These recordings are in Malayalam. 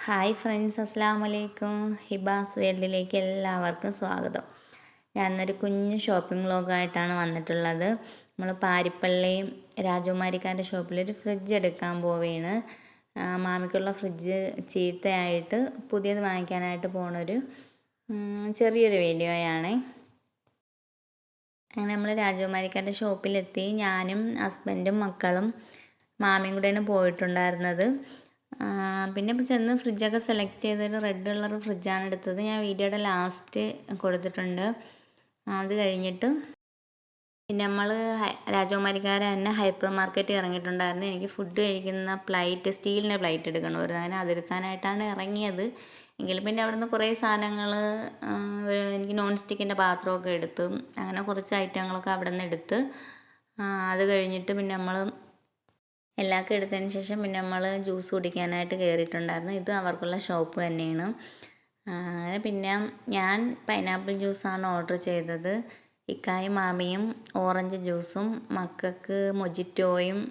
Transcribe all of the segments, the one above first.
ഹായ് ഫ്രണ്ട്സ്, അസ്സാം വലൈക്കും. ഹിബാസ് വേൾഡിലേക്ക് എല്ലാവർക്കും സ്വാഗതം. ഞാനൊരു കുഞ്ഞു ഷോപ്പിംഗ് വ്ലോഗായിട്ടാണ് വന്നിട്ടുള്ളത്. നമ്മൾ പാരിപ്പള്ളി രാജകുമാരിക്കാരുടെ ഷോപ്പിലൊരു ഫ്രിഡ്ജ് എടുക്കാൻ പോവുകയാണ്. മാമിക്കുള്ള ഫ്രിഡ്ജ് ചീത്തയായിട്ട് പുതിയത് വാങ്ങിക്കാനായിട്ട് പോണൊരു ചെറിയൊരു വീഡിയോയാണ്. അങ്ങനെ നമ്മൾ രാജകുമാരിക്കാരുടെ ഷോപ്പിലെത്തി. ഞാനും ഹസ്ബൻഡും മക്കളും മാമിയും കൂടെയാണ് പോയിട്ടുണ്ടായിരുന്നത്. പിന്നെ ഇപ്പോൾ ചെന്ന് ഫ്രിഡ്ജൊക്കെ സെലക്ട് ചെയ്തൊരു റെഡ് കളർ ഫ്രിഡ്ജാണ് എടുത്തത്. ഞാൻ വീഡിയോയുടെ ലാസ്റ്റ് കൊടുത്തിട്ടുണ്ട്. അത് കഴിഞ്ഞിട്ട് പിന്നെ നമ്മൾ രാജകുമാരിക്കാരെ തന്നെ ഹൈപ്പർ മാർക്കറ്റ് ഇറങ്ങിയിട്ടുണ്ടായിരുന്നു. എനിക്ക് ഫുഡ് കഴിക്കുന്ന പ്ലേറ്റ്, സ്റ്റീലിൻ്റെ പ്ലേറ്റ് എടുക്കണമായിരുന്നു. അങ്ങനെ അതെടുക്കാനായിട്ടാണ് ഇറങ്ങിയത്. എങ്കിലും പിന്നെ അവിടെ നിന്ന് കുറേ സാധനങ്ങൾ, എനിക്ക് നോൺ സ്റ്റിക്കിൻ്റെ പാത്രമൊക്കെ എടുത്ത്, അങ്ങനെ കുറച്ച് ഐറ്റങ്ങളൊക്കെ അവിടെ നിന്ന് എടുത്ത് അത് കഴിഞ്ഞിട്ട് പിന്നെ നമ്മൾ എല്ലാവർക്കും എടുത്തതിന് ശേഷം പിന്നെ നമ്മൾ ജ്യൂസ് കുടിക്കാനായിട്ട് കയറിയിട്ടുണ്ടായിരുന്നു. ഇത് അവർക്കുള്ള ഷോപ്പ് തന്നെയാണ്. അങ്ങനെ പിന്നെ ഞാൻ പൈനാപ്പിൾ ജ്യൂസാണ് ഓർഡർ ചെയ്തത്. ഇക്കായും മാമിയും ഓറഞ്ച് ജ്യൂസും, മക്കൾക്ക് മൊജിറ്റോയും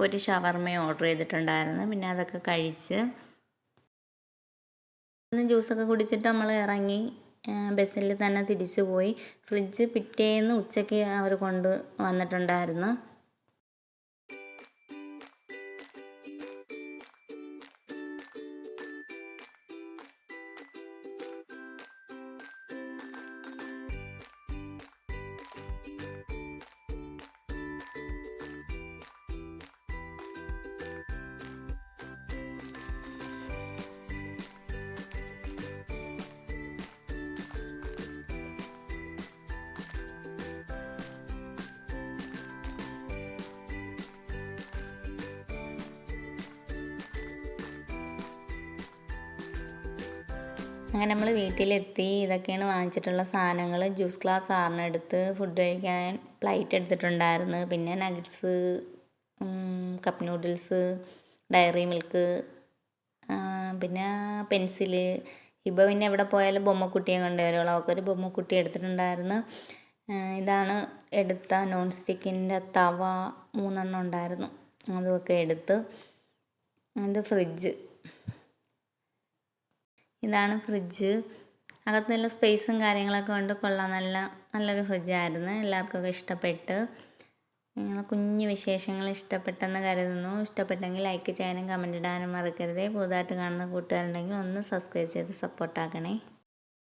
ഒരു ഷവർമയും ഓർഡർ ചെയ്തിട്ടുണ്ടായിരുന്നു. പിന്നെ അതൊക്കെ കഴിച്ച് ജ്യൂസൊക്കെ കുടിച്ചിട്ട് നമ്മൾ ഇറങ്ങി ബസ്സിൽ തന്നെ തിരിച്ചു പോയി. ഫ്രിഡ്ജ് പിറ്റേന്ന് ഉച്ചയ്ക്ക് അവർ കൊണ്ട് വന്നിട്ടുണ്ടായിരുന്നു. അങ്ങനെ നമ്മൾ വീട്ടിലെത്തി. ഇതൊക്കെയാണ് വാങ്ങിച്ചിട്ടുള്ള സാധനങ്ങൾ. ജ്യൂസ് ഗ്ലാസ് 6 എടുത്ത്, ഫുഡ് കഴിക്കാൻ പ്ലേറ്റ് എടുത്തിട്ടുണ്ടായിരുന്നു. പിന്നെ nuggets, cup noodles, dairy milk, പിന്നെ പെൻസില്. ഇപ്പോൾ പിന്നെ എവിടെ പോയാലും ബൊമ്മക്കുട്ടിയെ കൊണ്ടുവരുള്ളൂ. അവൾക്കൊരു ബൊമ്മക്കുട്ടി എടുത്തിട്ടുണ്ടായിരുന്നു. ഇതാണ് എടുത്ത നോൺ സ്റ്റിക്കിൻ്റെ തവ 3 ഉണ്ടായിരുന്നു. അതൊക്കെ എടുത്ത്. ഇത് ഫ്രിഡ്ജ്. ഇതാണ് ഫ്രിഡ്ജ്. അകത്ത് നല്ല സ്പേസും കാര്യങ്ങളൊക്കെ കൊണ്ട് കൊള്ളാം. നല്ലൊരു ഫ്രിഡ്ജായിരുന്നു. എല്ലാവർക്കൊക്കെ ഇഷ്ടപ്പെട്ട്. നിങ്ങളെ കുഞ്ഞു വിശേഷങ്ങൾ ഇഷ്ടപ്പെട്ടെന്ന് കരുതുന്നു. ഇഷ്ടപ്പെട്ടെങ്കിൽ ലൈക്ക് ചെയ്യാനും കമൻറ്റ് ഇടാനും മറക്കരുത്. പുതുതായിട്ട് കാണുന്ന കൂട്ടുകാരുണ്ടെങ്കിൽ ഒന്ന് സബ്സ്ക്രൈബ് ചെയ്ത് സപ്പോർട്ടാക്കണേ.